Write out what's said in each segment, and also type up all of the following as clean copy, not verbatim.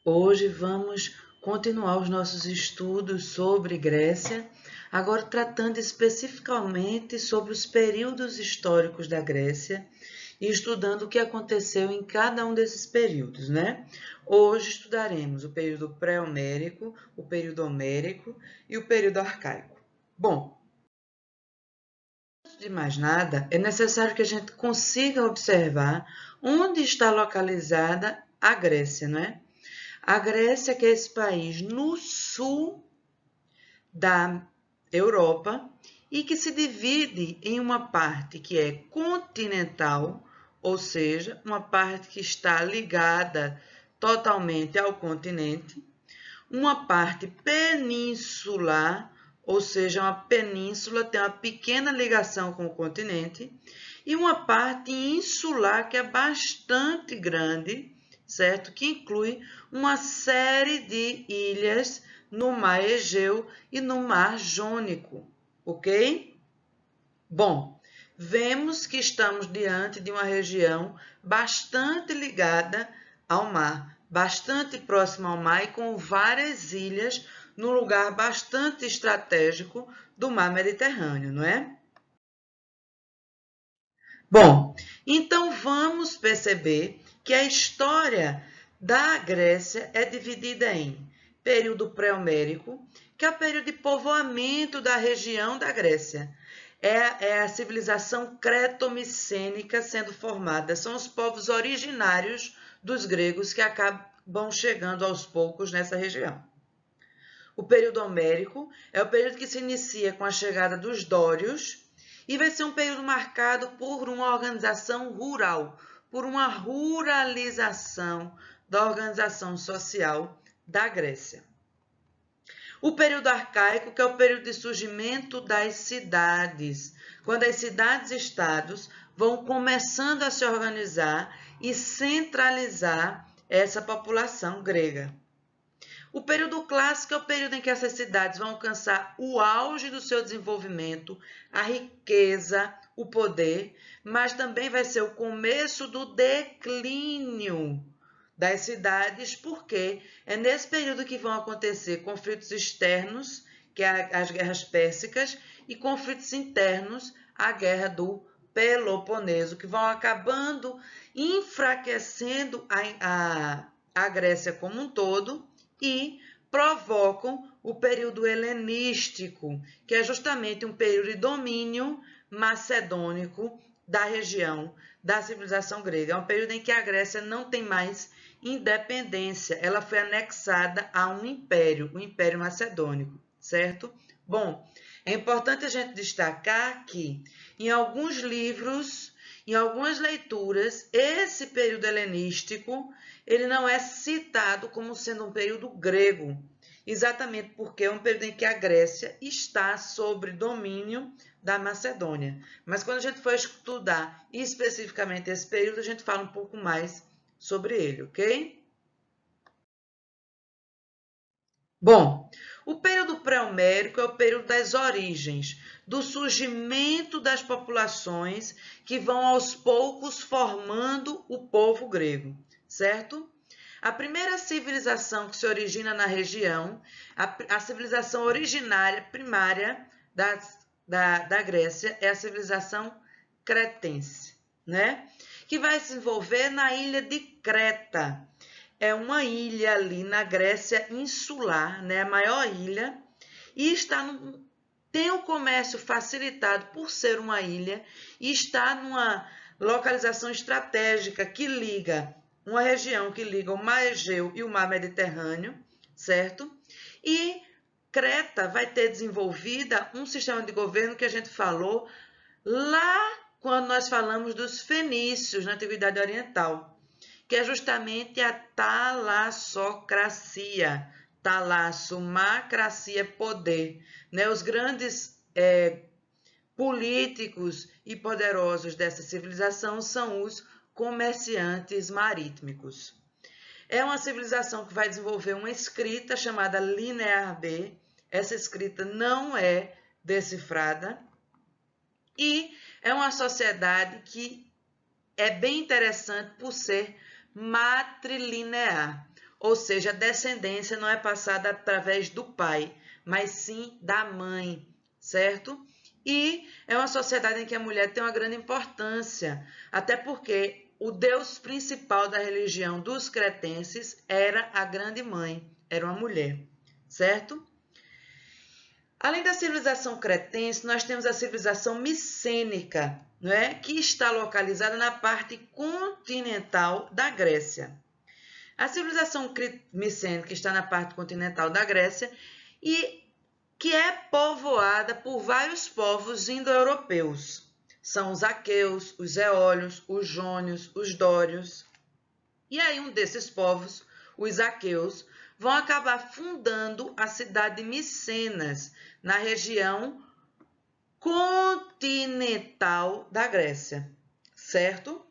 Hoje vamos continuar os nossos estudos sobre Grécia, agora tratando especificamente sobre os períodos históricos da Grécia e estudando o que aconteceu em cada um desses períodos, né? Hoje estudaremos o período pré-homérico, o período homérico e o período arcaico. Bom, antes de mais nada, é necessário que a gente consiga observar onde está localizada a Grécia, não é? A Grécia, que é esse país no sul da Europa e que se divide em uma parte que é continental, ou seja, uma parte que está ligada totalmente ao continente, uma parte peninsular, ou seja, uma península tem uma pequena ligação com o continente, e uma parte insular que é bastante grande, certo? Que inclui uma série de ilhas no Mar Egeu e no Mar Jônico, ok? Bom, vemos que estamos diante de uma região bastante ligada ao mar, bastante próxima ao mar e com várias ilhas num lugar bastante estratégico do mar Mediterrâneo, não é? Bom, então vamos perceber que a história da Grécia é dividida em período pré-homérico, que é o período de povoamento da região da Grécia. É a civilização creto-micênica sendo formada. São os povos originários dos gregos que acabam chegando aos poucos nessa região. O período homérico é o período que se inicia com a chegada dos dórios e vai ser um período marcado por uma organização rural, por uma ruralização da organização social da Grécia. O período arcaico, que é o período de surgimento das cidades, quando as cidades-estados vão começando a se organizar e centralizar essa população grega. O período clássico é o período em que essas cidades vão alcançar o auge do seu desenvolvimento, a riqueza, o poder, mas também vai ser o começo do declínio das cidades, porque é nesse período que vão acontecer conflitos externos, que é as guerras pérsicas, e conflitos internos, a guerra do Peloponeso, que vão acabando enfraquecendo a Grécia como um todo e provocam o período helenístico, que é justamente um período de domínio macedônico da região da civilização grega. É um período em que a Grécia não tem mais independência, ela foi anexada a um império, o Império Macedônico, certo? Bom, é importante a gente destacar que em alguns livros, em algumas leituras, esse período helenístico ele não é citado como sendo um período grego, exatamente porque é um período em que a Grécia está sob domínio da Macedônia. Mas quando a gente for estudar especificamente esse período, a gente fala um pouco mais sobre ele, ok? Bom, o período pré-homérico é o período das origens, do surgimento das populações que vão aos poucos formando o povo grego, certo? A primeira civilização que se origina na região, a civilização originária, primária da Grécia, é a civilização cretense, né? Que vai se desenvolver na ilha de Creta. É uma ilha ali na Grécia insular, né? A maior ilha, e tem o comércio facilitado por ser uma ilha e está numa localização estratégica que liga uma região que liga o Mar Egeu e o Mar Mediterrâneo, certo? E Creta vai ter desenvolvida um sistema de governo que a gente falou lá quando nós falamos dos fenícios na Antiguidade Oriental, que é justamente a talassocracia. Talassomacracia, poder. Né? Os grandes políticos e poderosos dessa civilização são os comerciantes marítmicos. É uma civilização que vai desenvolver uma escrita chamada Linear B. Essa escrita não é decifrada e é uma sociedade que é bem interessante por ser matrilinear. ou seja, a descendência não é passada através do pai, mas sim da mãe, certo? E é uma sociedade em que a mulher tem uma grande importância, até porque o deus principal da religião dos cretenses era a grande mãe, era uma mulher, certo? Além da civilização cretense, nós temos a civilização micênica, não é? Que está localizada na parte continental da Grécia. A civilização micênica está na parte continental da Grécia e que é povoada por vários povos indo-europeus. São os aqueus, os eólios, os jônios, os dórios. E aí um desses povos, os aqueus, vão acabar fundando a cidade de Micenas, na região continental da Grécia, certo?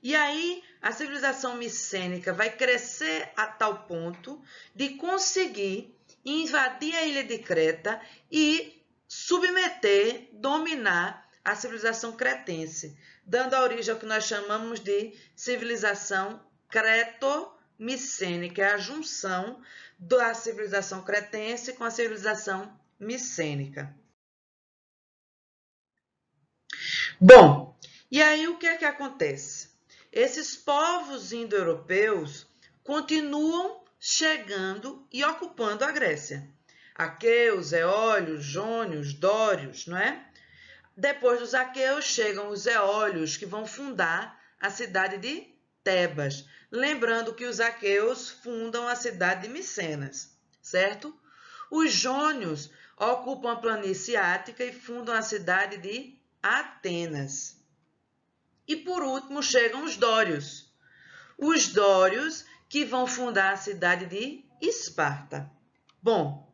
E aí a civilização micênica vai crescer a tal ponto de conseguir invadir a ilha de Creta e submeter, dominar a civilização cretense, dando origem ao que nós chamamos de civilização creto-micênica, é a junção da civilização cretense com a civilização micênica. Bom, e aí o que é que acontece? Esses povos indo-europeus continuam chegando e ocupando a Grécia. Aqueus, eólios, jônios, dórios, não é? Depois dos aqueus chegam os eólios, que vão fundar a cidade de Tebas. Lembrando que os aqueus fundam a cidade de Micenas, certo? Os jônios ocupam a planície ática e fundam a cidade de Atenas. E por último chegam os dórios. Os dórios que vão fundar a cidade de Esparta. Bom,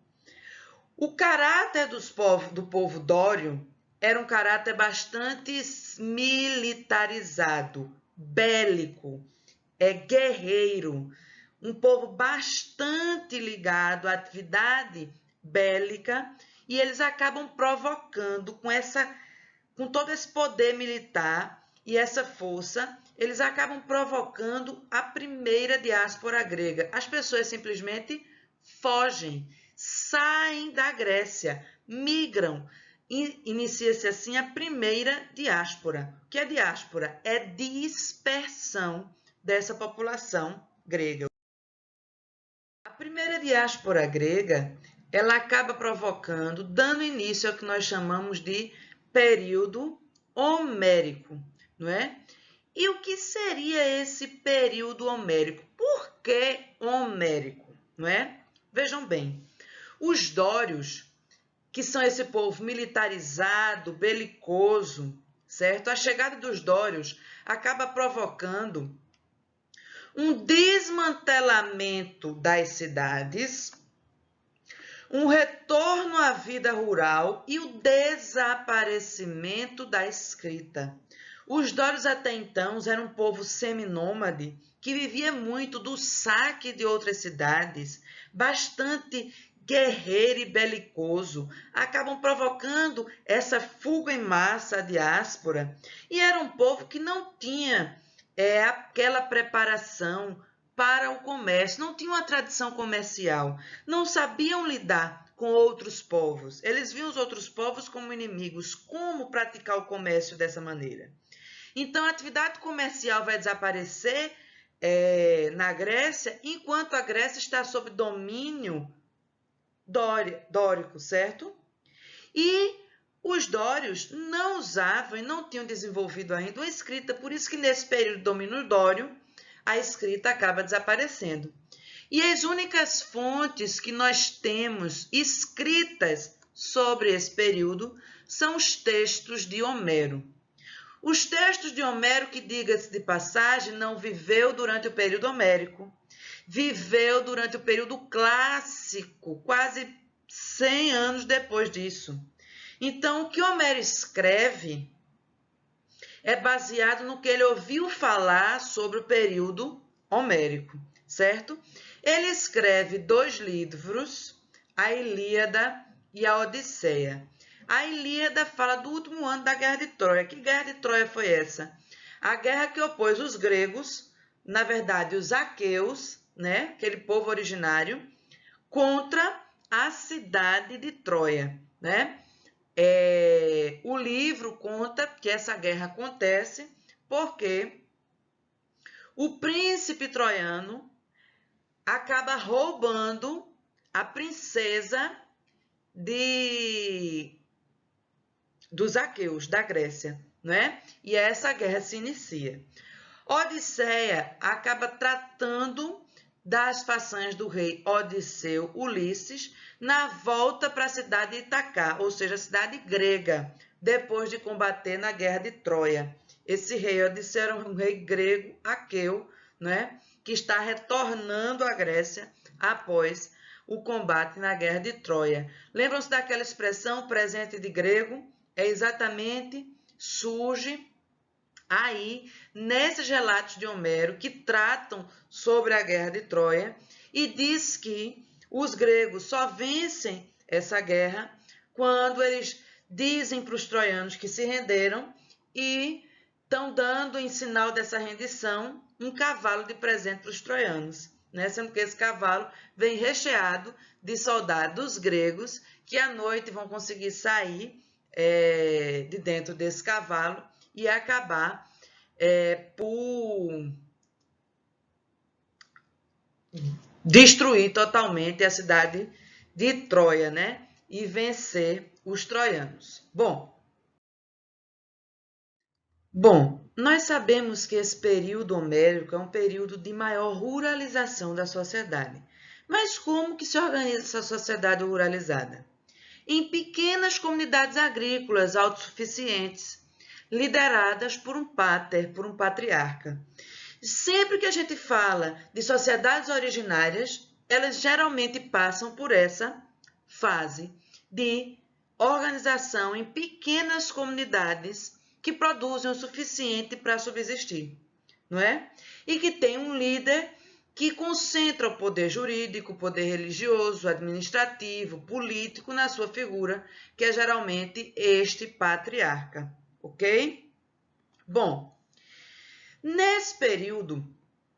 o caráter do povo dório era um caráter bastante militarizado, bélico, guerreiro, um povo bastante ligado à atividade bélica, e eles acabam provocando com todo esse poder militar e essa força, eles acabam provocando a primeira diáspora grega. As pessoas simplesmente fogem, saem da Grécia, migram. Inicia-se assim a primeira diáspora. O que é diáspora? É dispersão dessa população grega. A primeira diáspora grega, ela acaba provocando, dando início ao que nós chamamos de período homérico, não é? E o que seria esse período homérico? Por que homérico, não é? Vejam bem, os dórios, que são esse povo militarizado, belicoso, certo? A chegada dos dórios acaba provocando um desmantelamento das cidades, um retorno à vida rural e o desaparecimento da escrita. Os dórios até então eram um povo seminômade que vivia muito do saque de outras cidades, bastante guerreiro e belicoso, acabam provocando essa fuga em massa à diáspora, e era um povo que não tinha aquela preparação para o comércio, não tinha uma tradição comercial, não sabiam lidar com outros povos. Eles viam os outros povos como inimigos. Como praticar o comércio dessa maneira? Então, a atividade comercial vai desaparecer na Grécia, enquanto a Grécia está sob domínio dórico, certo? E os dórios não usavam e não tinham desenvolvido ainda uma escrita, por isso que nesse período de domínio dório, a escrita acaba desaparecendo. E as únicas fontes que nós temos escritas sobre esse período são os textos de Homero. Os textos de Homero, que, diga-se de passagem, não viveu durante o período homérico, viveu durante o período clássico, quase 100 anos depois disso. Então, o que Homero escreve é baseado no que ele ouviu falar sobre o período homérico, certo? Ele escreve 2 livros, a Ilíada e a Odisseia. A Ilíada fala do último ano da Guerra de Troia. Que Guerra de Troia foi essa? A guerra que opôs os gregos, na verdade os aqueus, né, aquele povo originário, contra a cidade de Troia, né? O livro conta que essa guerra acontece porque o príncipe troiano acaba roubando a princesa dos aqueus, da Grécia, né? E essa guerra se inicia. Odisseia acaba tratando das façanhas do rei Odisseu Ulisses na volta para a cidade de Itacá, ou seja, a cidade grega, depois de combater na guerra de Troia. Esse rei Odisseu era um rei grego, aqueu, né, que está retornando à Grécia após o combate na guerra de Troia. Lembram-se daquela expressão presente de grego? É exatamente, surge aí nesses relatos de Homero que tratam sobre a guerra de Troia e diz que os gregos só vencem essa guerra quando eles dizem para os troianos que se renderam e estão dando em sinal dessa rendição um cavalo de presente para os troianos, né? Sendo que esse cavalo vem recheado de soldados gregos que à noite vão conseguir sair de dentro desse cavalo e acabar por destruir totalmente a cidade de Troia, né? E vencer os troianos. Bom, nós sabemos que esse período homérico é um período de maior ruralização da sociedade. Mas como que se organiza essa sociedade ruralizada? Em pequenas comunidades agrícolas autossuficientes, lideradas por um pater, por um patriarca. Sempre que a gente fala de sociedades originárias, elas geralmente passam por essa fase de organização em pequenas comunidades que produzem o suficiente para subsistir, não é? E que tem um líder que concentra o poder jurídico, o poder religioso, administrativo, político na sua figura, que é geralmente este patriarca, ok? Bom, nesse período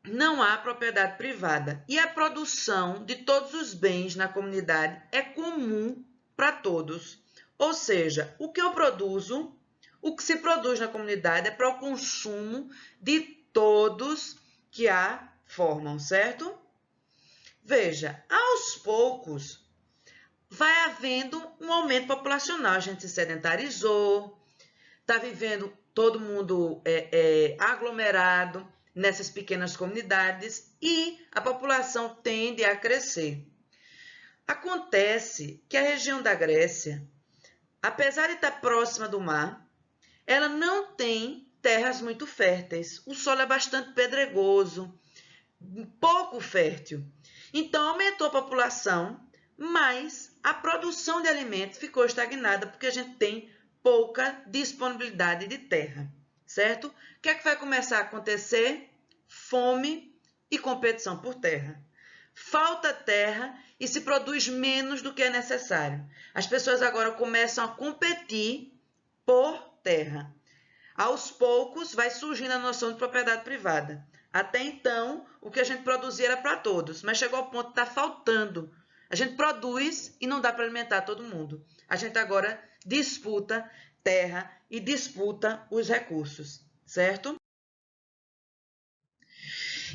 não há propriedade privada e a produção de todos os bens na comunidade é comum para todos. Ou seja, o que eu produzo, o que se produz na comunidade é para o consumo de todos que a formam, certo? Veja, aos poucos vai havendo um aumento populacional, a gente se sedentarizou, está vivendo todo mundo aglomerado nessas pequenas comunidades e a população tende a crescer. Acontece que a região da Grécia, apesar de estar próxima do mar, ela não tem terras muito férteis. O solo é bastante pedregoso, pouco fértil. Então, aumentou a população, mas a produção de alimentos ficou estagnada porque a gente tem pouca disponibilidade de terra, certo? O que é que vai começar a acontecer? Fome e competição por terra. Falta terra e se produz menos do que é necessário. As pessoas agora começam a competir por terra. Aos poucos vai surgindo a noção de propriedade privada. Até então, o que a gente produzia era para todos, mas chegou ao ponto de estar faltando. A gente produz e não dá para alimentar todo mundo. A gente agora disputa terra e disputa os recursos, certo?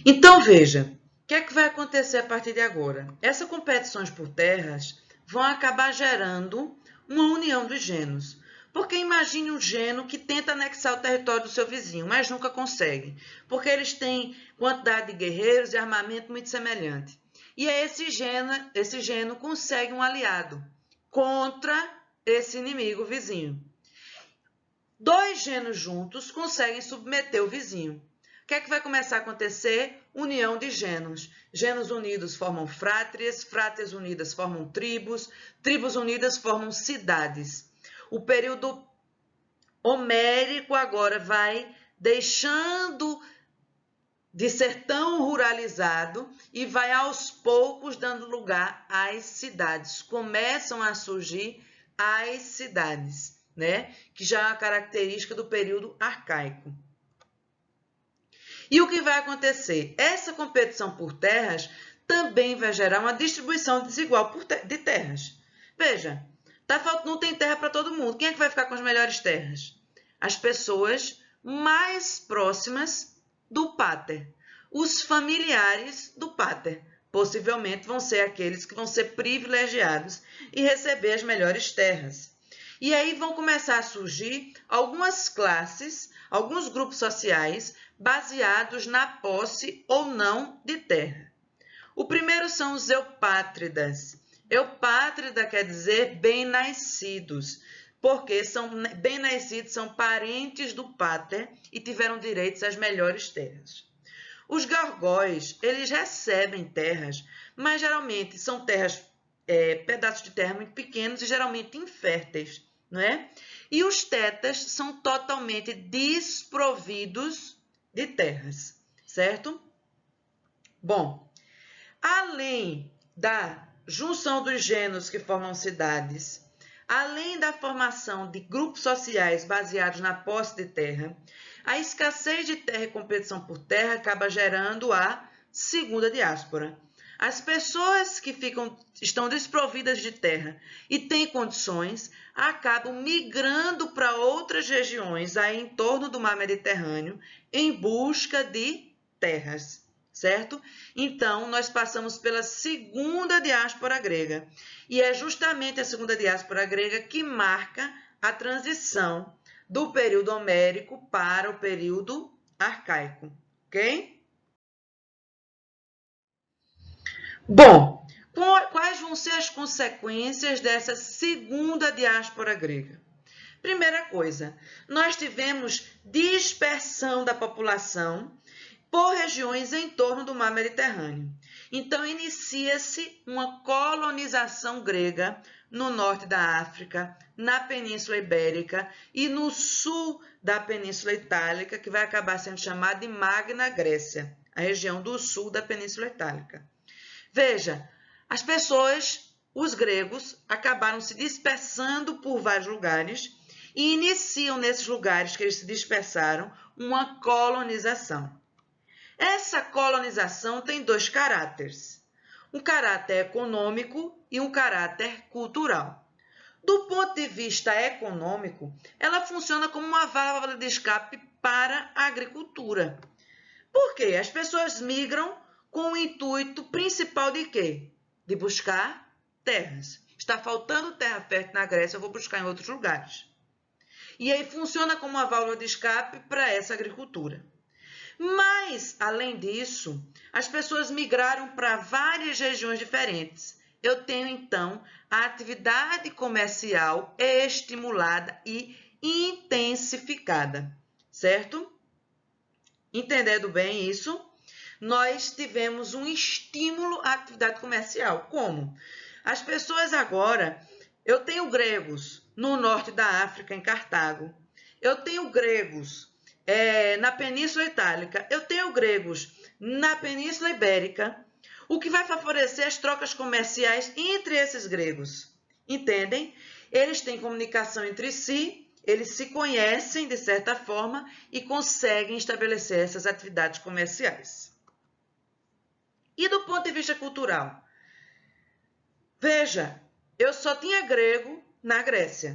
Então, veja, o que é que vai acontecer a partir de agora? Essas competições por terras vão acabar gerando uma união dos gênos. Porque imagine um gênio que tenta anexar o território do seu vizinho, mas nunca consegue. Porque eles têm quantidade de guerreiros e armamento muito semelhante. E aí esse gênio consegue um aliado contra esse inimigo vizinho. Dois gênios juntos conseguem submeter o vizinho. O que é que vai começar a acontecer? União de gênios. Gênios unidos formam frátrias, frátrias unidas formam tribos, tribos unidas formam cidades. O período homérico agora vai deixando de ser tão ruralizado e vai aos poucos dando lugar às cidades. Começam a surgir as cidades, né? Que já é uma característica do período arcaico. E o que vai acontecer? Essa competição por terras também vai gerar uma distribuição desigual de terras. Veja, não tem terra para todo mundo. Quem é que vai ficar com as melhores terras? As pessoas mais próximas do pater. Os familiares do pater. Possivelmente vão ser aqueles que vão ser privilegiados e receber as melhores terras. E aí vão começar a surgir algumas classes, alguns grupos sociais baseados na posse ou não de terra. O primeiro são os eupátridas. Eupátrida quer dizer bem-nascidos, porque bem-nascidos são parentes do pater e tiveram direitos às melhores terras. Os gargóis, eles recebem terras, mas geralmente são terras, pedaços de terra muito pequenos e geralmente inférteis, não é? E os tetas são totalmente desprovidos de terras, certo? Bom, além da junção dos gêneros que formam cidades, além da formação de grupos sociais baseados na posse de terra, a escassez de terra e competição por terra acaba gerando a segunda diáspora. As pessoas que estão desprovidas de terra e têm condições acabam migrando para outras regiões aí em torno do mar Mediterrâneo em busca de terras, certo? Então, nós passamos pela segunda diáspora grega. E é justamente a segunda diáspora grega que marca a transição do período homérico para o período arcaico, ok? Bom, quais vão ser as consequências dessa segunda diáspora grega? Primeira coisa, nós tivemos dispersão da população por regiões em torno do mar Mediterrâneo. Então, inicia-se uma colonização grega no norte da África, na Península Ibérica e no sul da Península Itálica, que vai acabar sendo chamada de Magna Grécia, a região do sul da Península Itálica. Veja, as pessoas, os gregos, acabaram se dispersando por vários lugares e iniciam nesses lugares que eles se dispersaram uma colonização. Essa colonização tem dois caráteres, um caráter econômico e um caráter cultural. Do ponto de vista econômico, ela funciona como uma válvula de escape para a agricultura. Por quê? As pessoas migram com o intuito principal de quê? De buscar terras. Está faltando terra fértil na Grécia, eu vou buscar em outros lugares. E aí funciona como uma válvula de escape para essa agricultura. Mas, além disso, as pessoas migraram para várias regiões diferentes. Eu tenho, então, a atividade comercial estimulada e intensificada, certo? Entendendo bem isso, nós tivemos um estímulo à atividade comercial. Como? As pessoas agora, eu tenho gregos no norte da África, em Cartago. Eu tenho gregos na Península Itálica. Eu tenho gregos na Península Ibérica, o que vai favorecer as trocas comerciais entre esses gregos. Entendem? Eles têm comunicação entre si, eles se conhecem de certa forma e conseguem estabelecer essas atividades comerciais. E do ponto de vista cultural? Veja, eu só tinha grego na Grécia,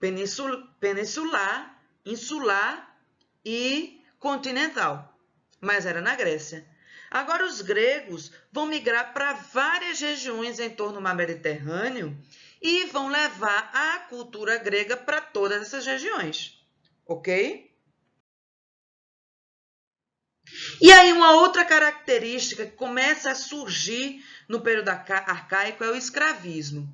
peninsular, insular e continental, mas era na Grécia. Agora os gregos vão migrar para várias regiões em torno do mar Mediterrâneo e vão levar a cultura grega para todas essas regiões, ok? E aí uma outra característica que começa a surgir no período arcaico é o escravismo.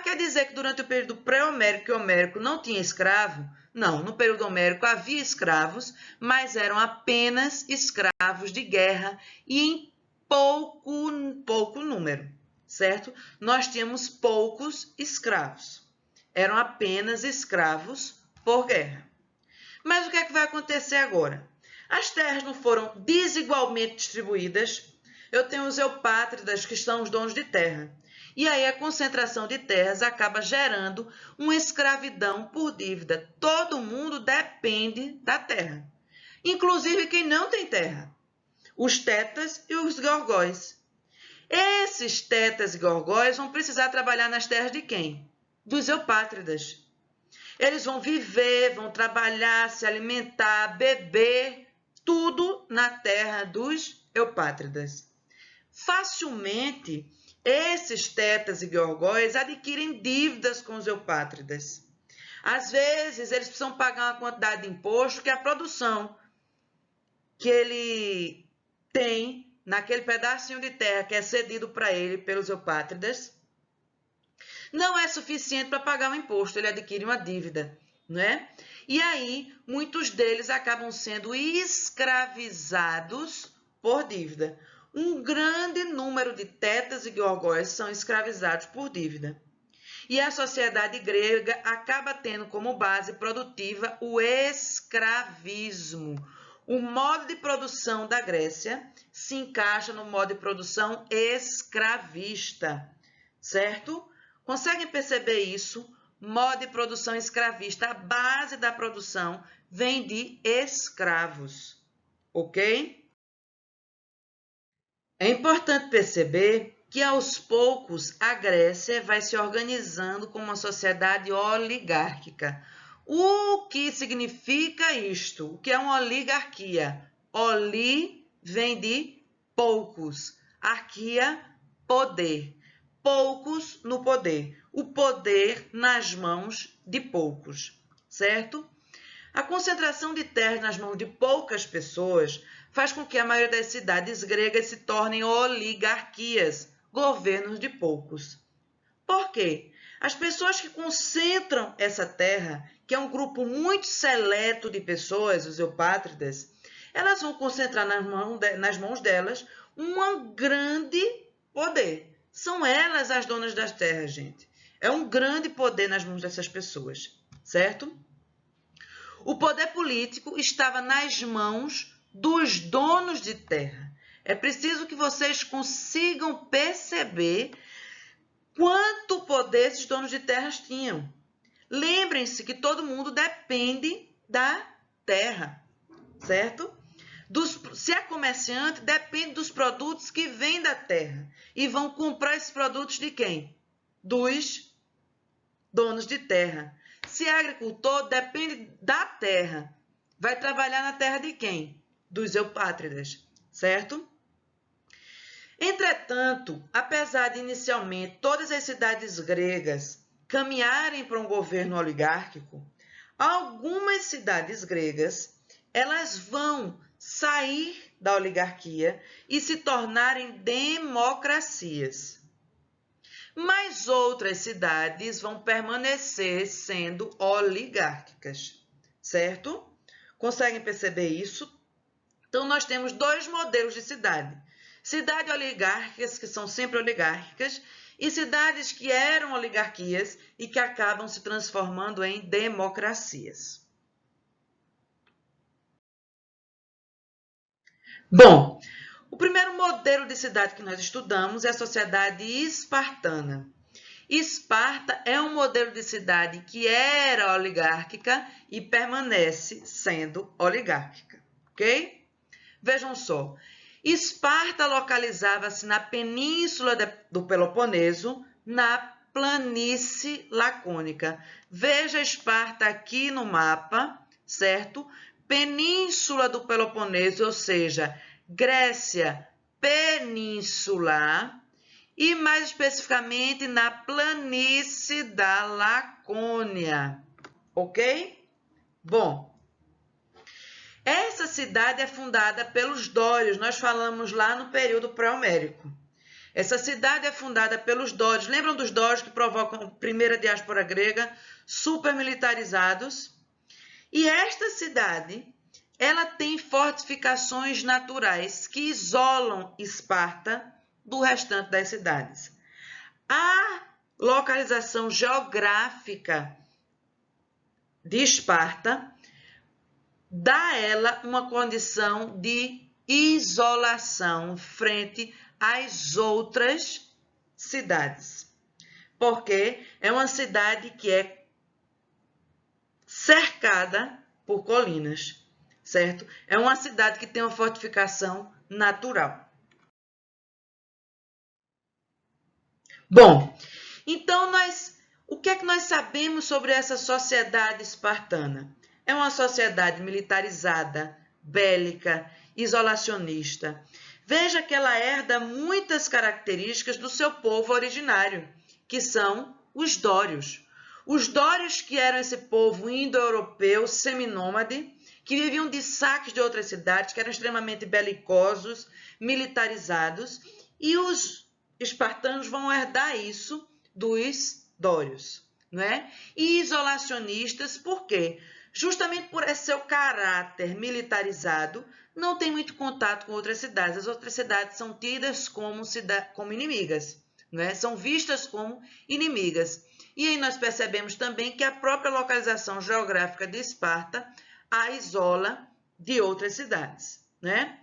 Quer dizer que durante o período pré-homérico e homérico não tinha escravo? Não, no período homérico havia escravos, mas eram apenas escravos de guerra e em pouco número, certo? Nós tínhamos poucos escravos. Eram apenas escravos por guerra. Mas o que é que vai acontecer agora? As terras não foram desigualmente distribuídas. Eu tenho os eupátridas, que são os donos de terra. E aí a concentração de terras acaba gerando uma escravidão por dívida. Todo mundo depende da terra. inclusive quem não tem terra, os tetas e os gorgóis. Esses tetas e gorgóis vão precisar trabalhar nas terras de quem? Dos eupátridas. Eles vão viver, vão trabalhar, se alimentar, beber, tudo na terra dos eupátridas. Facilmente, esses tetas e gorgóis adquirem dívidas com os eupátridas. Às vezes, eles precisam pagar uma quantidade de imposto que a produção que ele tem naquele pedacinho de terra que é cedido para ele pelos eupátridas não é suficiente para pagar o imposto, ele adquire uma dívida, né? E aí, muitos deles acabam sendo escravizados por dívida. Um grande número de tetas e gorgóis são escravizados por dívida. E a sociedade grega acaba tendo como base produtiva o escravismo. O modo de produção da Grécia se encaixa no modo de produção escravista, certo? Conseguem perceber isso? Modo de produção escravista, a base da produção vem de escravos, ok? É importante perceber que aos poucos a Grécia vai se organizando como uma sociedade oligárquica. O que significa isto? O que é uma oligarquia? Oli vem de poucos, arquia, poder. Poucos no poder, o poder nas mãos de poucos, certo? A concentração de terras nas mãos de poucas pessoas faz com que a maioria das cidades gregas se tornem oligarquias, governos de poucos. Por quê? As pessoas que concentram essa terra, que é um grupo muito seleto de pessoas, os eupátridas, elas vão concentrar nas mãos delas um grande poder. São elas as donas das terras, gente. É um grande poder nas mãos dessas pessoas, certo? O poder político estava nas mãos dos donos de terra. É preciso que vocês consigam perceber quanto poder esses donos de terras tinham. Lembrem-se que todo mundo depende da terra, certo? Se é comerciante, depende dos produtos que vêm da terra. E vão comprar esses produtos de quem? Dos donos de terra. Se é agricultor, depende da terra. Vai trabalhar na terra de quem? Dos eupátridas, certo? Entretanto, apesar de inicialmente todas as cidades gregas caminharem para um governo oligárquico, algumas cidades gregas elas vão sair da oligarquia e se tornarem democracias. Mas outras cidades vão permanecer sendo oligárquicas, certo? Conseguem perceber isso? Então, nós temos dois modelos de cidade. Cidades oligárquicas, que são sempre oligárquicas, e cidades que eram oligarquias e que acabam se transformando em democracias. Bom, o primeiro modelo de cidade que nós estudamos é a sociedade espartana. Esparta é um modelo de cidade que era oligárquica e permanece sendo oligárquica, ok? Vejam só, Esparta localizava-se na península do Peloponeso, na planície lacônica. Veja Esparta aqui no mapa, certo? Península do Peloponeso, ou seja, Grécia peninsular, e mais especificamente na planície da Lacônia, ok? Bom, essa cidade é fundada pelos dórios, nós falamos lá no período pré-homérico. Essa cidade é fundada pelos dórios, lembram dos dórios que provocam a primeira diáspora grega, super militarizados? E esta cidade, ela tem fortificações naturais que isolam Esparta do restante das cidades. A localização geográfica de Esparta dá a ela uma condição de isolação frente às outras cidades, porque é uma cidade que é cercada por colinas, certo? É uma cidade que tem uma fortificação natural. Bom, então o que é que nós sabemos sobre essa sociedade espartana? É uma sociedade militarizada, bélica, isolacionista. Veja que ela herda muitas características do seu povo originário, que são os dórios. Os dórios, que eram esse povo indo-europeu seminômade, que viviam de saques de outras cidades, que eram extremamente belicosos, militarizados, e os espartanos vão herdar isso dos dórios, não é? E isolacionistas, por quê? Justamente por esse seu caráter militarizado, não tem muito contato com outras cidades. As outras cidades são tidas como inimigas, não é? São vistas como inimigas. E aí nós percebemos também que a própria localização geográfica de Esparta a isola de outras cidades, né?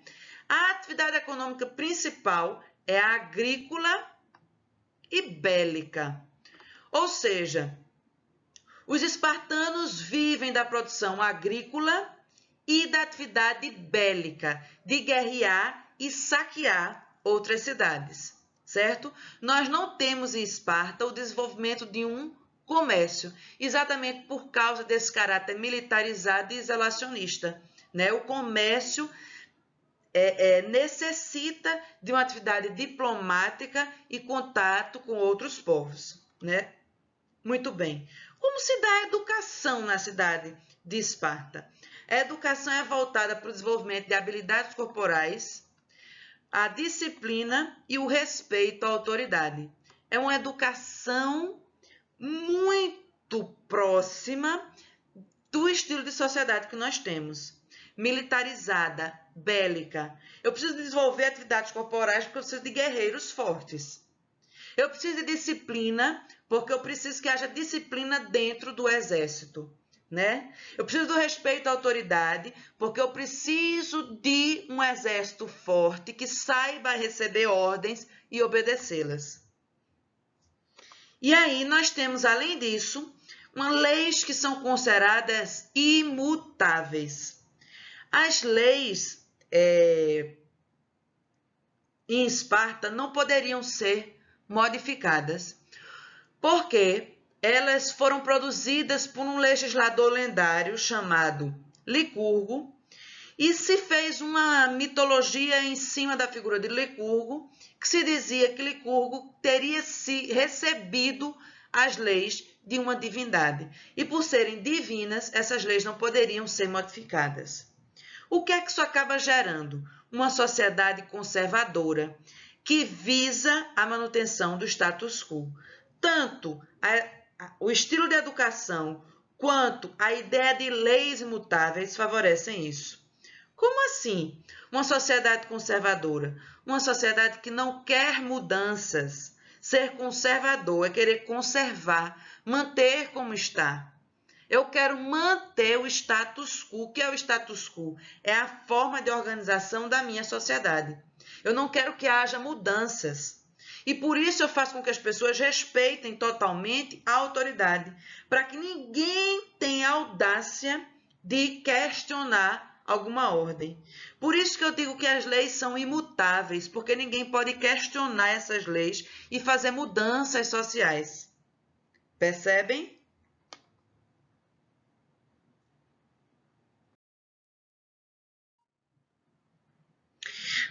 A atividade econômica principal é a agrícola e bélica. Ou seja, os espartanos vivem da produção agrícola e da atividade bélica, de guerrear e saquear outras cidades, certo? Nós não temos em Esparta o desenvolvimento de um comércio, exatamente por causa desse caráter militarizado e isolacionista, né? O comércio necessita de uma atividade diplomática e contato com outros povos, né? Muito bem. Como se dá a educação na cidade de Esparta? A educação é voltada para o desenvolvimento de habilidades corporais, a disciplina e o respeito à autoridade. É uma educação muito próxima do estilo de sociedade que nós temos. Militarizada, bélica. Eu preciso desenvolver atividades corporais porque eu preciso de guerreiros fortes. Eu preciso de disciplina porque eu preciso que haja disciplina dentro do exército, né? Eu preciso do respeito à autoridade porque eu preciso de um exército forte que saiba receber ordens e obedecê-las. E aí nós temos, além disso, leis que são consideradas imutáveis. As leis em Esparta não poderiam ser modificadas, porque elas foram produzidas por um legislador lendário chamado Licurgo, e se fez uma mitologia em cima da figura de Licurgo, que se dizia que Licurgo teria recebido as leis de uma divindade. E por serem divinas, essas leis não poderiam ser modificadas. O que é que isso acaba gerando? Uma sociedade conservadora que visa a manutenção do status quo. Tanto o estilo de educação quanto a ideia de leis imutáveis favorecem isso. Como assim? Uma sociedade conservadora, uma sociedade que não quer mudanças. Ser conservador é querer conservar, manter como está. Eu quero manter o status quo. O que é o status quo? É a forma de organização da minha sociedade. Eu não quero que haja mudanças. E por isso eu faço com que as pessoas respeitem totalmente a autoridade, para que ninguém tenha audácia de questionar alguma ordem. Por isso que eu digo que as leis são imutáveis, porque ninguém pode questionar essas leis e fazer mudanças sociais. Percebem?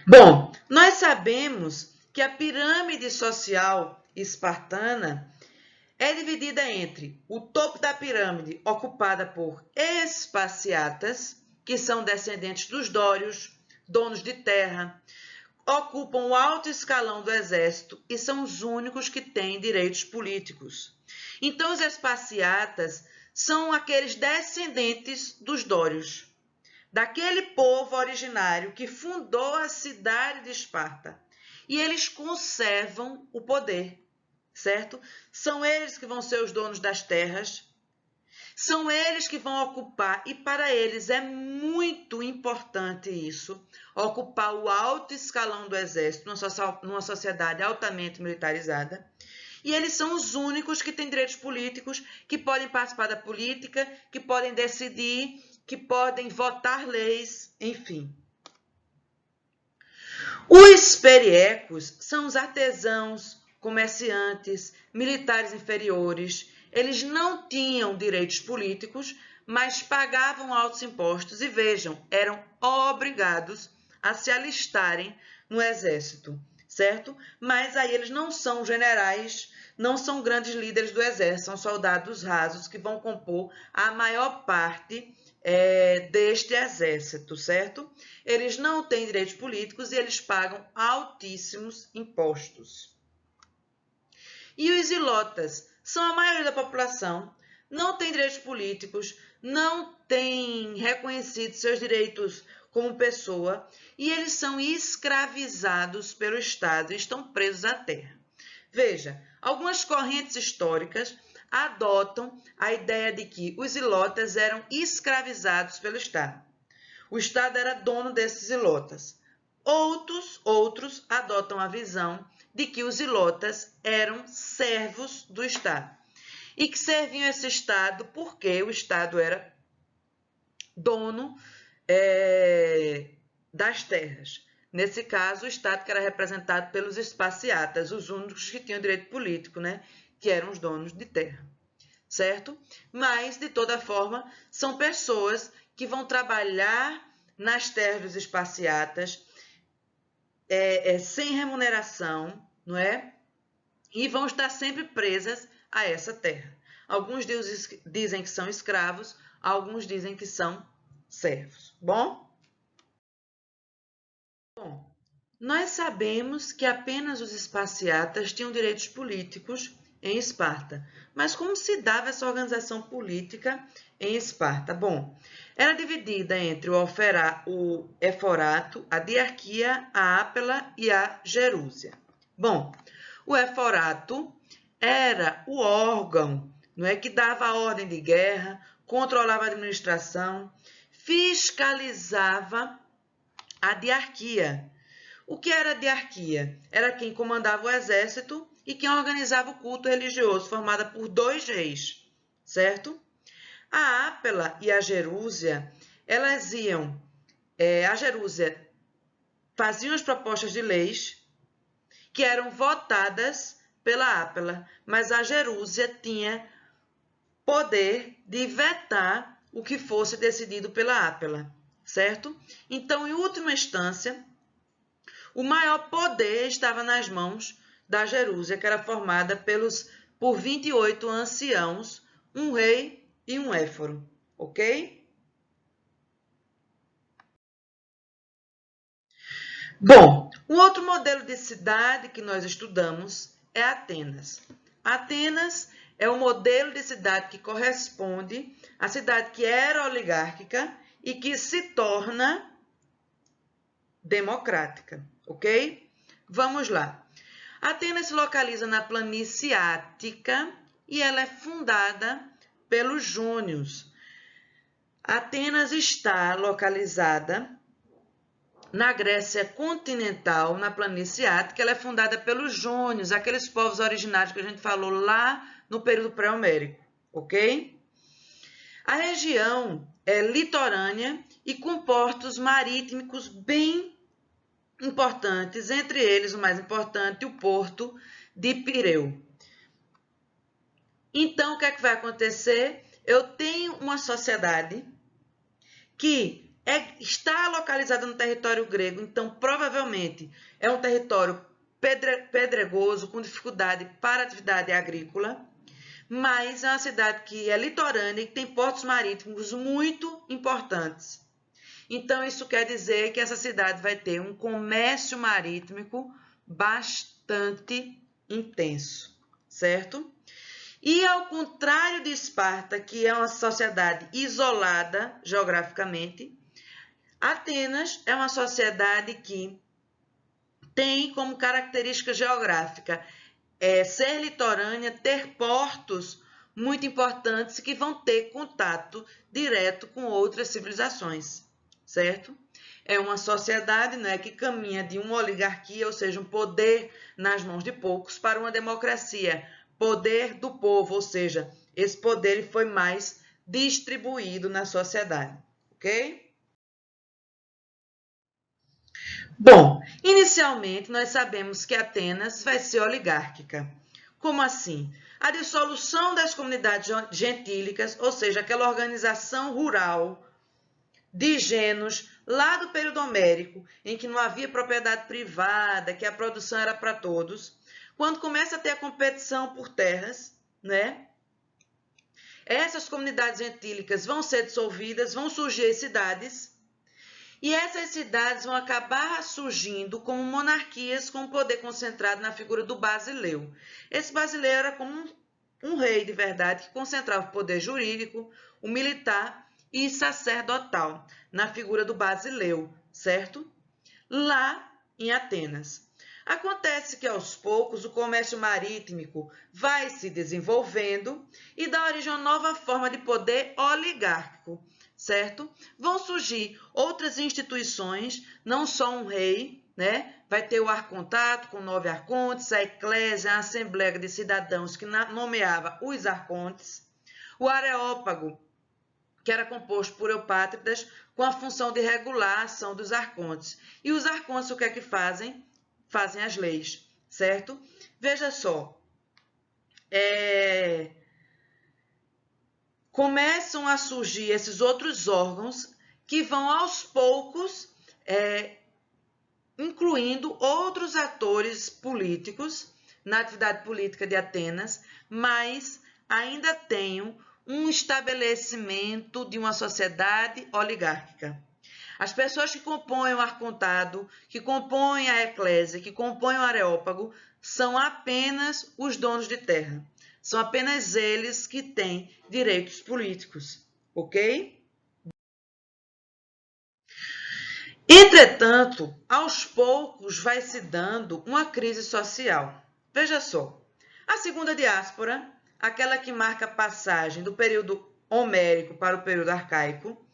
Bom, nós sabemos que a pirâmide social espartana é dividida entre o topo da pirâmide, ocupada por Espaciatas, que são descendentes dos dórios, donos de terra, ocupam o alto escalão do exército e são os únicos que têm direitos políticos. Então, os Espaciatas são aqueles descendentes dos dórios, daquele povo originário que fundou a cidade de Esparta. E eles conservam o poder, certo? São eles que vão ser os donos das terras, são eles que vão ocupar, e para eles é muito importante isso, ocupar o alto escalão do exército numa sociedade altamente militarizada. E eles são os únicos que têm direitos políticos, que podem participar da política, que podem decidir, que podem votar leis, enfim. Os periecos são os artesãos, comerciantes, militares inferiores. Eles não tinham direitos políticos, mas pagavam altos impostos e, vejam, eram obrigados a se alistarem no exército, certo? Mas aí eles não são generais, não são grandes líderes do exército, são soldados rasos que vão compor a maior parte deste exército, certo? Eles não têm direitos políticos e eles pagam altíssimos impostos. E os zilotas são a maioria da população, não têm direitos políticos, não têm reconhecido seus direitos como pessoa e eles são escravizados pelo Estado e estão presos à terra. Veja, algumas correntes históricas adotam a ideia de que os zilotas eram escravizados pelo Estado. O Estado era dono desses zilotas. Outros adotam a visão de que os zilotas eram servos do Estado e que serviam esse Estado porque o Estado era dono das terras. Nesse caso, o Estado que era representado pelos espaciatas, os únicos que tinham direito político, né? Que eram os donos de terra, certo? Mas, de toda forma, são pessoas que vão trabalhar nas terras dos espaciatas sem remuneração, não é? E vão estar sempre presas a essa terra. Alguns dizem que são escravos, alguns dizem que são servos. Bom, nós sabemos que apenas os espaciatas tinham direitos políticos em Esparta. Mas como se dava essa organização política em Esparta? Bom, era dividida entre o Eforato, a Diarquia, a Ápela e a Gerúsia. Bom, o Eforato era o órgão, não é, que dava a ordem de guerra, controlava a administração, fiscalizava a Diarquia. O que era a Diarquia? Era quem comandava o exército e quem organizava o culto religioso, formada por 2 reis, certo? A Ápela e a Gerúsia, elas iam... a Gerúsia faziam as propostas de leis que eram votadas pela Ápela, mas a Gerúsia tinha poder de vetar o que fosse decidido pela Ápela, certo? Então, em última instância, o maior poder estava nas mãos da Gerúsia, que era formada por 28 anciãos, um rei e um éforo, ok? Bom, um outro modelo de cidade que nós estudamos é Atenas. Atenas é um modelo de cidade que corresponde à cidade que era oligárquica e que se torna democrática, ok? Vamos lá. Atenas se localiza na planície ática e ela é fundada pelos jônios. Atenas está localizada na Grécia continental, na planície ática, ela é fundada pelos jônios, aqueles povos originários que a gente falou lá no período pré-homérico, ok? A região é litorânea e com portos marítimos bem importantes, entre eles o mais importante, o porto de Pireu. Então, o que é que vai acontecer? Eu tenho uma sociedade que está localizada no território grego, então provavelmente é um território pedregoso, com dificuldade para atividade agrícola, mas é uma cidade que é litorânea e que tem portos marítimos muito importantes. Então, isso quer dizer que essa cidade vai ter um comércio marítimo bastante intenso, certo? E ao contrário de Esparta, que é uma sociedade isolada geograficamente, Atenas é uma sociedade que tem como característica geográfica ser litorânea, ter portos muito importantes que vão ter contato direto com outras civilizações, certo? É uma sociedade, né, que caminha de uma oligarquia, ou seja, um poder nas mãos de poucos, para uma democracia, poder do povo, ou seja, esse poder foi mais distribuído na sociedade, ok? Bom, inicialmente nós sabemos que Atenas vai ser oligárquica. Como assim? A dissolução das comunidades gentílicas, ou seja, aquela organização rural de gênios lá do período homérico, em que não havia propriedade privada, que a produção era para todos, quando começa a ter a competição por terras, né? Essas comunidades gentílicas vão ser dissolvidas, vão surgir cidades, e essas cidades vão acabar surgindo como monarquias com poder concentrado na figura do basileu. Esse basileu era como um rei de verdade que concentrava o poder jurídico, o militar e sacerdotal na figura do basileu, certo? Lá em Atenas. Acontece que aos poucos o comércio marítimo vai se desenvolvendo e dá origem a uma nova forma de poder oligárquico, certo? Vão surgir outras instituições, não só um rei, né? Vai ter o arcontato com 9 arcontes, a eclésia, a assembleia de cidadãos que nomeava os arcontes, o areópago, que era composto por eupátridas, com a função de regular a ação dos arcontes. E os arcontes o que é que fazem? Fazem as leis, certo? Veja só, começam a surgir esses outros órgãos que vão aos poucos incluindo outros atores políticos na atividade política de Atenas, mas ainda tenham um estabelecimento de uma sociedade oligárquica. As pessoas que compõem o arcontado, que compõem a eclésia, que compõem o areópago, são apenas os donos de terra. São apenas eles que têm direitos políticos, ok? Entretanto, aos poucos vai se dando uma crise social. Veja só, a segunda diáspora, aquela que marca a passagem do período homérico para o período arcaico,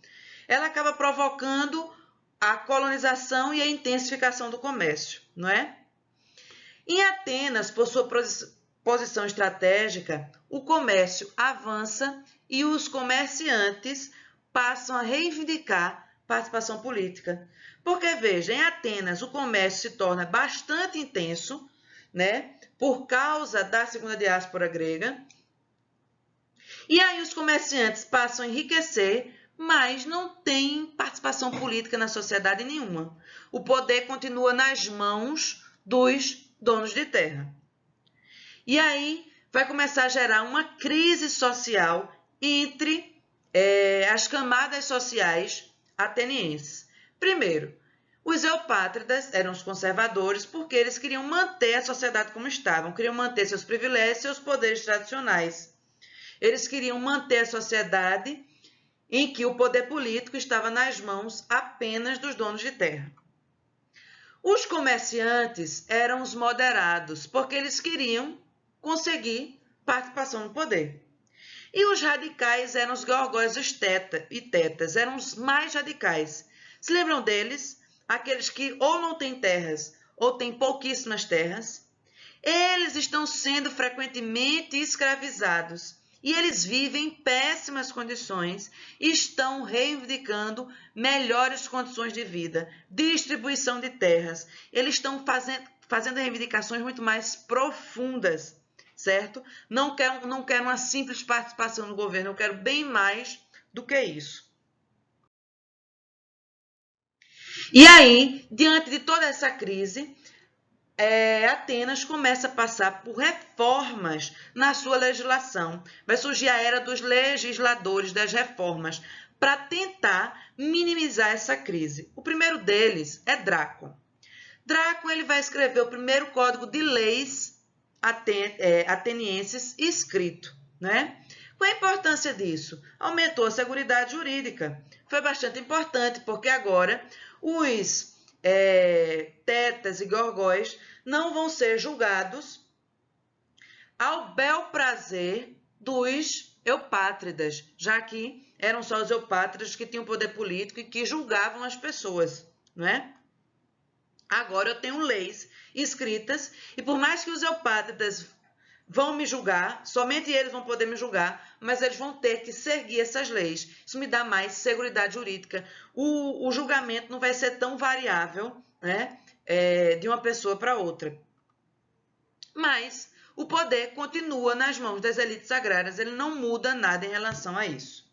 ela acaba provocando a colonização e a intensificação do comércio, não é? Em Atenas, por sua posição estratégica, o comércio avança e os comerciantes passam a reivindicar participação política. Porque, veja, em Atenas o comércio se torna bastante intenso, né, por causa da segunda diáspora grega, e aí os comerciantes passam a enriquecer, mas não têm participação política na sociedade nenhuma. O poder continua nas mãos dos donos de terra. E aí vai começar a gerar uma crise social entre as camadas sociais atenienses. Primeiro, os eupátridas eram os conservadores porque eles queriam manter a sociedade como estavam, queriam manter seus privilégios e seus poderes tradicionais. Eles queriam manter a sociedade em que o poder político estava nas mãos apenas dos donos de terra. Os comerciantes eram os moderados, porque eles queriam conseguir participação no poder. E os radicais eram os gorgóis e tetas, eram os mais radicais. Se lembram deles? Aqueles que ou não têm terras ou têm pouquíssimas terras. Eles estão sendo frequentemente escravizados e eles vivem em péssimas condições e estão melhores condições de vida, distribuição de terras. Eles estão fazendo reivindicações muito mais profundas, certo? Não quero uma simples participação no governo, eu quero bem mais do que isso. E aí, diante de toda essa crise, Atenas começa a passar por reformas na sua legislação. Vai surgir a era dos legisladores, das reformas, para tentar minimizar essa crise. O primeiro deles é Drácon. Drácon ele vai escrever o primeiro código de leis atenienses escrito, né? Qual a importância disso? Aumentou a seguridade jurídica. Foi bastante importante, porque agora os tetas e gorgóis não vão ser julgados ao bel prazer dos eupátridas, já que eram só os eupátridas que tinham poder político e que julgavam as pessoas, não é? Agora eu tenho leis escritas e por mais que os eupátridas vão me julgar, somente eles vão poder me julgar, mas eles vão ter que seguir essas leis. Isso me dá mais seguridade jurídica. O julgamento não vai ser tão variável, né, de uma pessoa para outra. Mas o poder continua nas mãos das elites agrárias, ele não muda nada em relação a isso.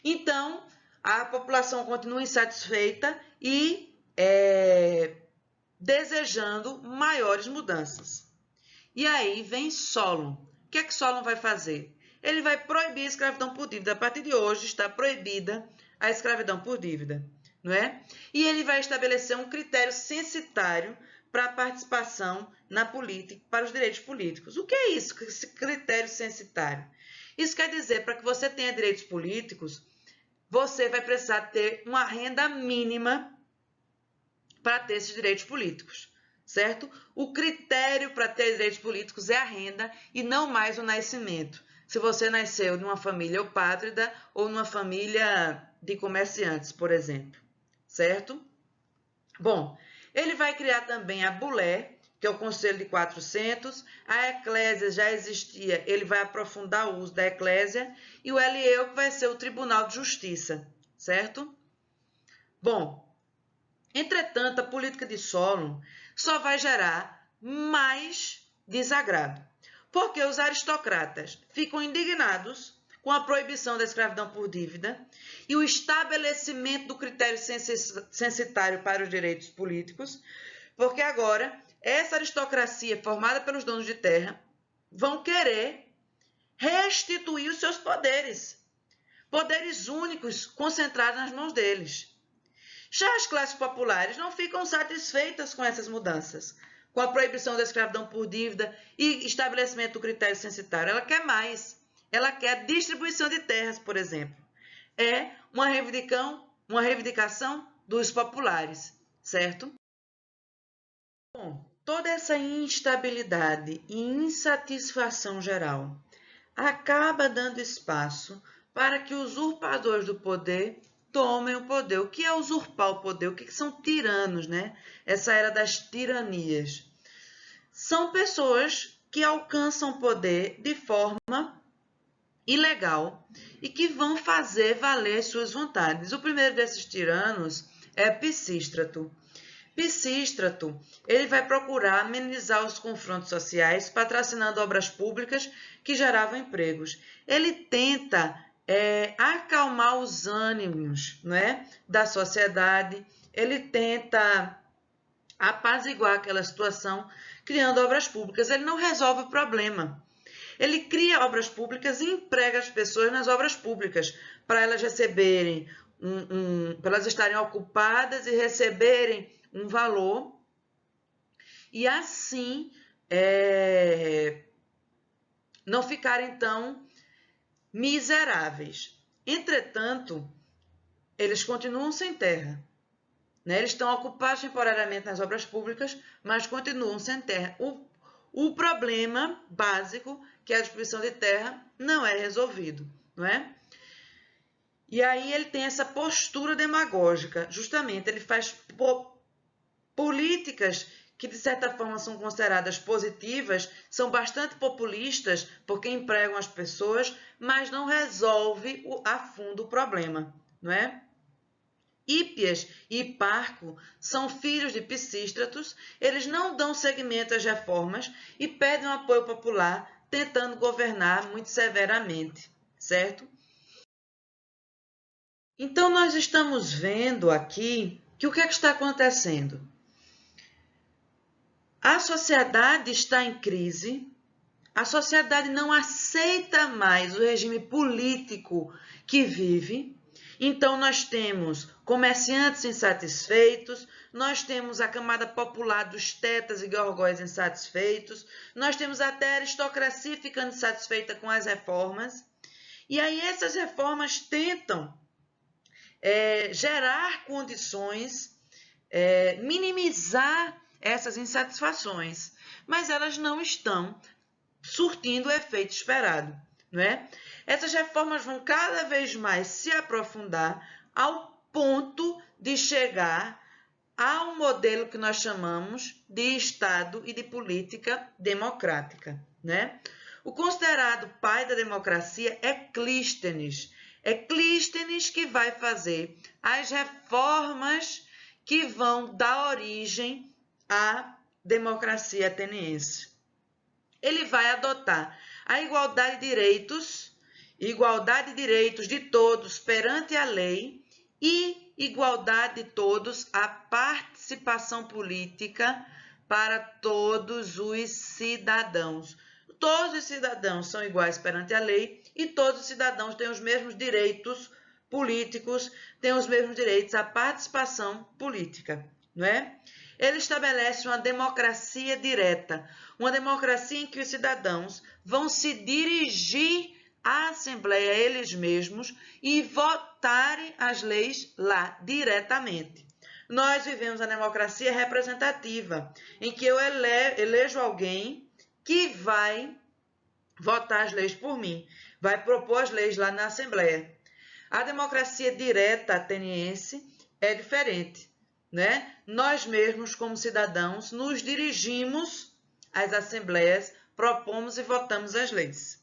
Então, a população continua insatisfeita e desejando maiores mudanças. E aí vem Solon. O que é que Solon vai fazer? Ele vai proibir a escravidão por dívida. A partir de hoje está proibida a escravidão por dívida, não é? E ele vai estabelecer um critério censitário para a participação na política, para os direitos políticos. O que é isso, esse critério censitário? Isso quer dizer, para que você tenha direitos políticos, você vai precisar ter uma renda mínima para ter esses direitos políticos, certo? O critério para ter direitos políticos é a renda e não mais o nascimento. Se você nasceu de uma família eupátrida ou numa família de comerciantes, por exemplo, certo? Bom, ele vai criar também a Bulé, que é o Conselho de 400, a Eclésia já existia, ele vai aprofundar o uso da Eclésia, e o Elieu, que vai ser o Tribunal de Justiça, certo? Bom, entretanto, a política de Solon só vai gerar mais desagrado, porque os aristocratas ficam indignados com a proibição da escravidão por dívida e o estabelecimento do critério censitário para os direitos políticos, porque agora essa aristocracia formada pelos donos de terra vão querer restituir os seus poderes, poderes únicos concentrados nas mãos deles. Já as classes populares não ficam satisfeitas com essas mudanças, com a proibição da escravidão por dívida e estabelecimento do critério censitário. Ela quer mais. Ela quer a distribuição de terras, por exemplo. É uma reivindicação dos populares, certo? Bom, toda essa instabilidade e insatisfação geral acaba dando espaço para que os usurpadores do poder tomem o poder. O que é usurpar o poder? O que são tiranos, né? Essa era das tiranias. São pessoas que alcançam poder de forma ilegal e que vão fazer valer suas vontades. O primeiro desses tiranos é Pisístrato. Pisístrato, ele vai procurar amenizar os confrontos sociais, patrocinando obras públicas que geravam empregos. Ele tenta acalmar os ânimos, né, da sociedade, ele tenta apaziguar aquela situação, criando obras públicas. Ele não resolve o problema. Ele cria obras públicas e emprega as pessoas nas obras públicas, para elas receberem para elas estarem ocupadas e receberem um valor, e assim não ficarem tão miseráveis. Entretanto, eles continuam sem terra, né? Eles estão ocupados temporariamente nas obras públicas, mas continuam sem terra. O problema básico, que é a distribuição de terra, não é resolvido, não é? E aí ele tem essa postura demagógica, justamente, ele faz políticas que, de certa forma, são consideradas positivas, são bastante populistas, porque empregam as pessoas, mas não resolve a fundo o problema, não é? Hípias e Hiparco são filhos de Pisístratos, eles não dão seguimento às reformas e pedem um apoio popular, tentando governar muito severamente, certo? Então, nós estamos vendo aqui que o que é que está acontecendo? A sociedade está em crise, a sociedade não aceita mais o regime político que vive. Então, nós temos comerciantes insatisfeitos, nós temos a camada popular dos tetas e gorgóis insatisfeitos, nós temos até a aristocracia ficando insatisfeita com as reformas. E aí essas reformas tentam gerar condições, minimizar essas insatisfações, mas elas não estão surtindo o efeito esperado, não é? Essas reformas vão cada vez mais se aprofundar ao ponto de chegar há um modelo que nós chamamos de Estado e de política democrática, né? O considerado pai da democracia é Clístenes. É Clístenes que vai fazer as reformas que vão dar origem à democracia ateniense. Ele vai adotar a igualdade de direitos de todos perante a lei e igualdade de todos à participação política para todos os cidadãos. Todos os cidadãos são iguais perante a lei e todos os cidadãos têm os mesmos direitos políticos, têm os mesmos direitos à participação política, não é? Ele estabelece uma democracia direta, uma democracia em que os cidadãos vão se dirigir à Assembleia eles mesmos e votarem as leis lá diretamente. Nós vivemos a democracia representativa, em que eu elejo alguém que vai votar as leis por mim, vai propor as leis lá na Assembleia. A democracia direta ateniense é diferente, né? Nós mesmos, como cidadãos, nos dirigimos às assembleias, propomos e votamos as leis.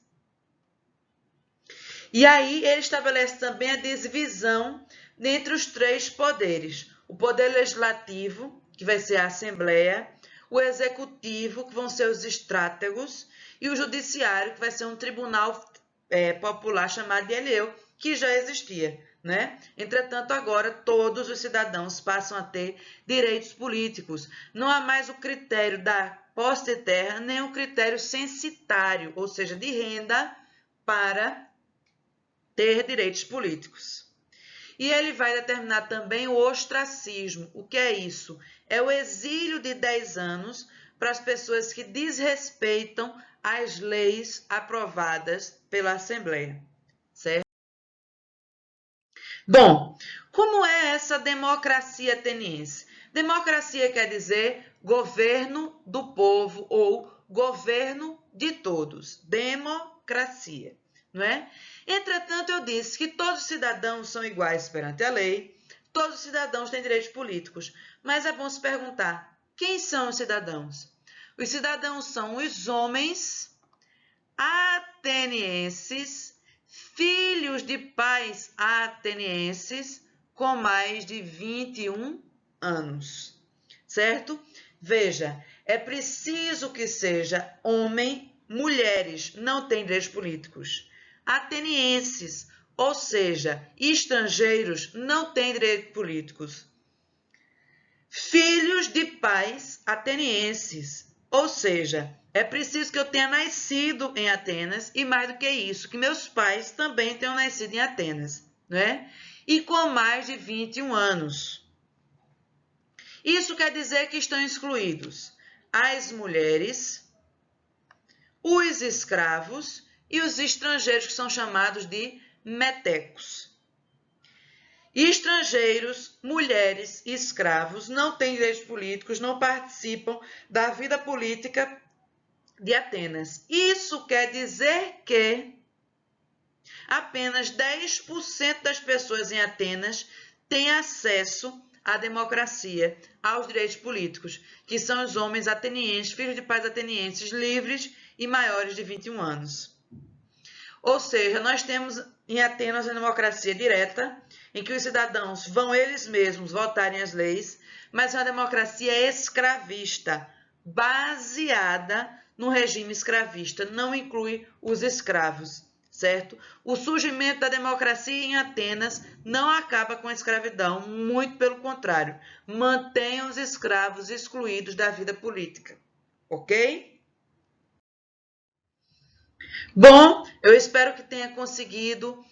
E aí ele estabelece também a divisão entre os três poderes. O poder legislativo, que vai ser a Assembleia, o executivo, que vão ser os estrátegos, e o judiciário, que vai ser um tribunal popular chamado de Eleu, que já existia, né? Entretanto, agora todos os cidadãos passam a ter direitos políticos. Não há mais o critério da posse de terra, nem o critério censitário, ou seja, de renda, para ter direitos políticos. E ele vai determinar também o ostracismo. O que é isso? É o exílio de 10 anos para as pessoas que desrespeitam as leis aprovadas pela Assembleia, certo? Bom, como é essa democracia ateniense? Democracia quer dizer governo do povo ou governo de todos. Democracia, não é? Entretanto, eu disse que todos os cidadãos são iguais perante a lei, todos os cidadãos têm direitos políticos, mas é bom se perguntar, quem são os cidadãos? Os cidadãos são os homens atenienses, filhos de pais atenienses com mais de 21 anos, certo? Veja, é preciso que seja homem, mulheres não têm direitos políticos. Atenienses, ou seja, estrangeiros, não têm direitos políticos. Filhos de pais atenienses, ou seja, é preciso que eu tenha nascido em Atenas e mais do que isso, que meus pais também tenham nascido em Atenas, não é? E com mais de 21 anos. Isso quer dizer que estão excluídos as mulheres, os escravos e os estrangeiros, que são chamados de metecos. Estrangeiros, mulheres e escravos não têm direitos políticos, não participam da vida política de Atenas. Isso quer dizer que apenas 10% das pessoas em Atenas têm acesso à democracia, aos direitos políticos, que são os homens atenienses, filhos de pais atenienses, livres e maiores de 21 anos. Ou seja, nós temos em Atenas a democracia direta, em que os cidadãos vão eles mesmos votarem as leis, mas é uma democracia escravista, baseada no regime escravista, não inclui os escravos, certo? O surgimento da democracia em Atenas não acaba com a escravidão, muito pelo contrário, mantém os escravos excluídos da vida política, ok? Bom, eu espero que tenha conseguido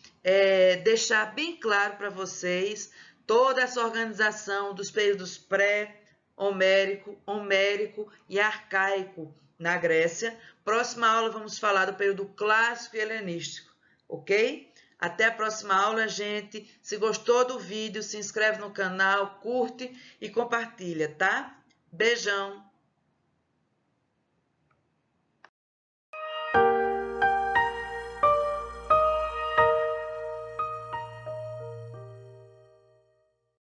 deixar bem claro para vocês toda essa organização dos períodos pré-homérico, homérico e arcaico na Grécia. Próxima aula vamos falar do período clássico e helenístico, ok? Até a próxima aula, gente. Se gostou do vídeo, se inscreve no canal, curte e compartilha, tá? Beijão!